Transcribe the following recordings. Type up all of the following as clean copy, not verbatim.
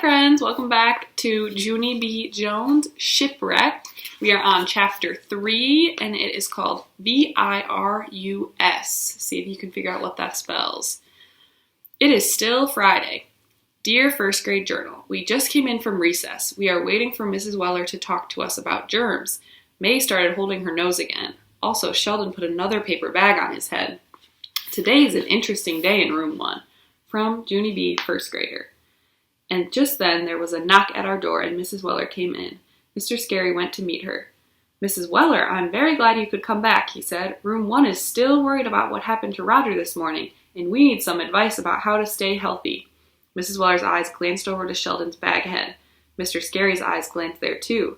friends, welcome back to Junie B. Jones' Shipwrecked. We are on chapter 3 and it is called virus. See if you can figure out what that spells. It is still Friday. Dear first grade journal, we just came in from recess. We are waiting for Mrs. Weller to talk to us about germs. May started holding her nose again. Also, Sheldon put another paper bag on his head. Today is an interesting day in room 1. From Junie B., first grader. And just then there was a knock at our door and Mrs. Weller came in. Mr. Scary went to meet her. Mrs. Weller, I'm very glad you could come back, he said. Room 1 is still worried about what happened to Roger this morning, and we need some advice about how to stay healthy. Mrs. Weller's eyes glanced over to Sheldon's bag head. Mr. Scary's eyes glanced there too.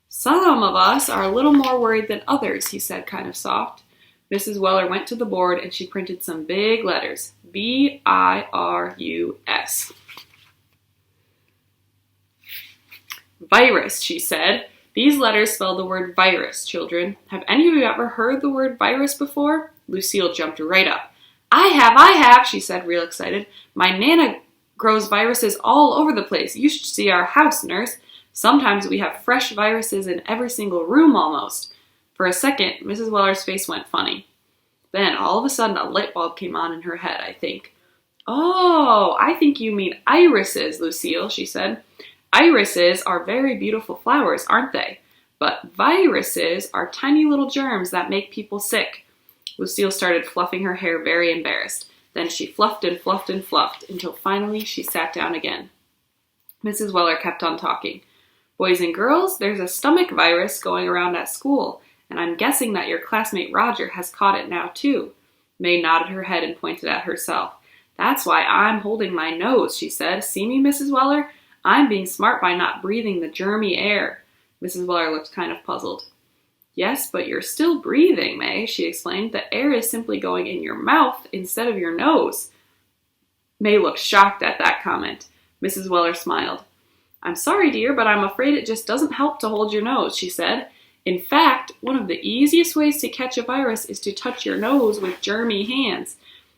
Some of us are a little more worried than others, he said kind of soft. Mrs. Weller went to the board and she printed some big letters. V-I-R-U-S. Virus, she said. These letters spell the word virus, children. Have any of you ever heard the word virus before? Lucille jumped right up. I have, she said real excited. My Nana grows viruses all over the place. You should see our house, nurse. Sometimes we have fresh viruses in every single room almost. For a second, Mrs. Weller's face went funny. Then, all of a sudden, a light bulb came on in her head, I think. Oh, I think you mean irises, Lucille, she said. Irises are very beautiful flowers, aren't they? But viruses are tiny little germs that make people sick. Lucille started fluffing her hair, very embarrassed. Then she fluffed and fluffed and fluffed until finally she sat down again. Mrs. Weller kept on talking. Boys and girls, there's a stomach virus going around at school, and I'm guessing that your classmate Roger has caught it now too. May nodded her head and pointed at herself. That's why I'm holding my nose, she said. See me, Mrs. Weller? I'm being smart by not breathing the germy air. Mrs. Weller looked kind of puzzled. Yes, but you're still breathing, May, she explained. The air is simply going in your mouth instead of your nose. May looked shocked at that comment. Mrs. Weller smiled. I'm sorry, dear, but I'm afraid it just doesn't help to hold your nose, she said. In fact, one of the easiest ways to catch a virus is to touch your nose with germy hands.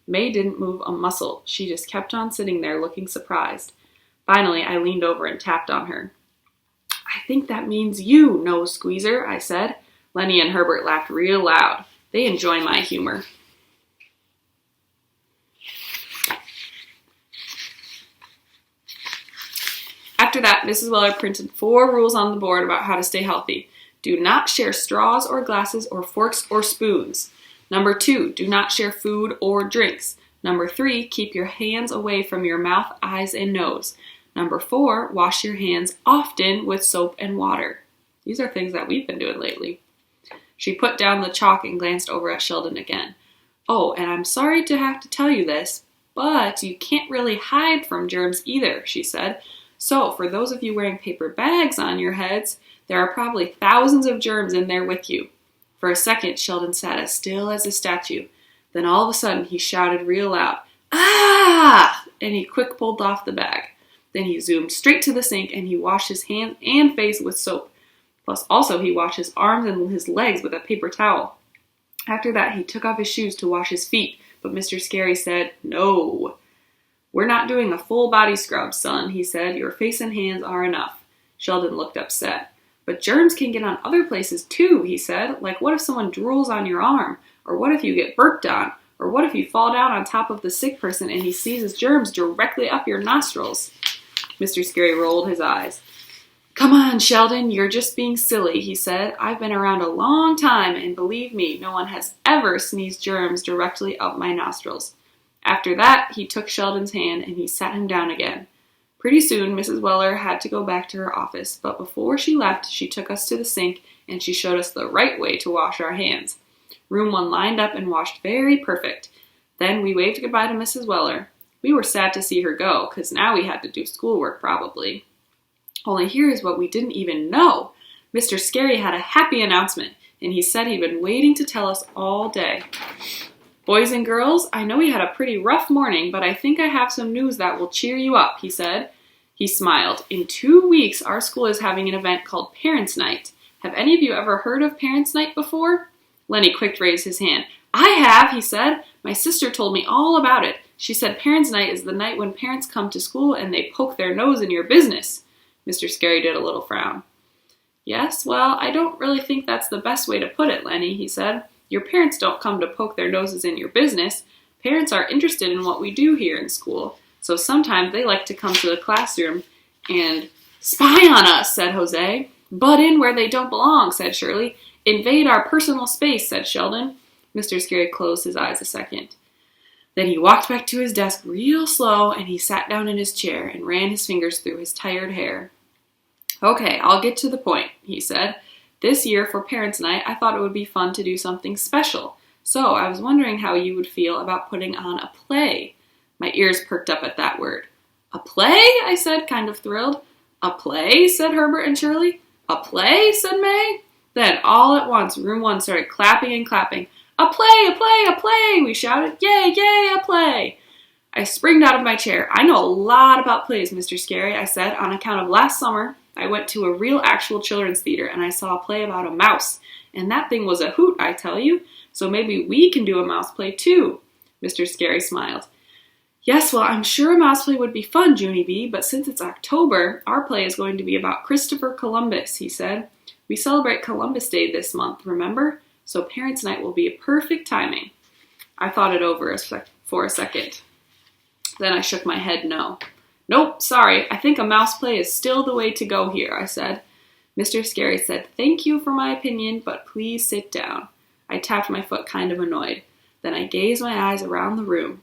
May didn't move a muscle. She just kept on sitting there looking surprised. Finally, I leaned over and tapped on her. I think that means you, nose squeezer, I said. Lenny and Herbert laughed real loud. They enjoy my humor. After that, Mrs. Weller printed 4 rules on the board about how to stay healthy. Do not share straws or glasses or forks or spoons. Number 2, do not share food or drinks. Number 3, keep your hands away from your mouth, eyes, and nose. Number 4, wash your hands often with soap and water. These are things that we've been doing lately. She put down the chalk and glanced over at Sheldon again. Oh, and I'm sorry to have to tell you this, but you can't really hide from germs either, she said. So, for those of you wearing paper bags on your heads, there are probably thousands of germs in there with you. For a second, Sheldon sat as still as a statue. Then all of a sudden, he shouted real loud, Ah! And he quick pulled off the bag. Then he zoomed straight to the sink and he washed his hands and face with soap. Plus also he washed his arms and his legs with a paper towel. After that, he took off his shoes to wash his feet, but Mr. Scary said, No. We're not doing a full body scrub, son, he said. Your face and hands are enough. Sheldon looked upset. But germs can get on other places too, he said. Like what if someone drools on your arm? Or what if you get burped on? Or what if you fall down on top of the sick person and he seizes germs directly up your nostrils? Mr. Scary rolled his eyes. Come on, Sheldon, you're just being silly, he said. I've been around a long time, and believe me, no one has ever sneezed germs directly up my nostrils. After that, he took Sheldon's hand and he sat him down again. Pretty soon, Mrs. Weller had to go back to her office, but before she left, she took us to the sink and she showed us the right way to wash our hands. Room 1 lined up and washed very perfect. Then we waved goodbye to Mrs. Weller. We were sad to see her go, because now we had to do schoolwork probably. Only here's what we didn't even know. Mr. Scary had a happy announcement, and he said he'd been waiting to tell us all day. Boys and girls, I know we had a pretty rough morning, but I think I have some news that will cheer you up, he said. He smiled. In 2 weeks, our school is having an event called Parents' Night. Have any of you ever heard of Parents' Night before? Lenny quick raised his hand. I have, he said. My sister told me all about it. She said Parents' Night is the night when parents come to school and they poke their nose in your business. Mr. Scary did a little frown. Yes, well, I don't really think that's the best way to put it, Lenny, he said. Your parents don't come to poke their noses in your business. Parents are interested in what we do here in school, so sometimes they like to come to the classroom and spy on us, said Jose. Butt in where they don't belong, said Shirley. Invade our personal space, said Sheldon. Mr. Scary closed his eyes a second. Then he walked back to his desk real slow, and he sat down in his chair and ran his fingers through his tired hair. Okay, I'll get to the point, he said. This year for Parents' Night, I thought it would be fun to do something special. So I was wondering how you would feel about putting on a play. My ears perked up at that word. A play? I said, kind of thrilled. A play? Said Herbert and Shirley. A play? Said May. Then all at once, room 1 started clapping and clapping. A play, a play, a play, we shouted. Yay, yay, a play. I springed out of my chair. I know a lot about plays, Mr. Scary, I said. On account of last summer, I went to a real actual children's theater and I saw a play about a mouse. And that thing was a hoot, I tell you. So maybe we can do a mouse play too. Mr. Scary smiled. Yes, well, I'm sure a mouse play would be fun, Junie B, but since it's October, our play is going to be about Christopher Columbus, he said. We celebrate Columbus Day this month, remember? So Parents' Night will be a perfect timing. I thought it over for a second. Then I shook my head no. Nope, sorry, I think a mouse play is still the way to go here, I said. Mr. Scary said, thank you for my opinion, but please sit down. I tapped my foot kind of annoyed. Then I gazed my eyes around the room.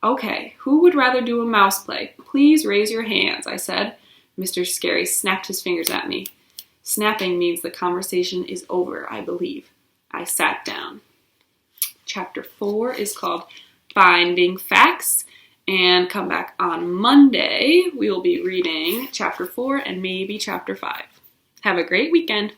Okay, who would rather do a mouse play? Please raise your hands, I said. Mr. Scary snapped his fingers at me. Snapping means the conversation is over, I believe. I sat down. Chapter 4 is called Finding Facts, and come back on Monday. We will be reading Chapter 4 and maybe Chapter 5. Have a great weekend.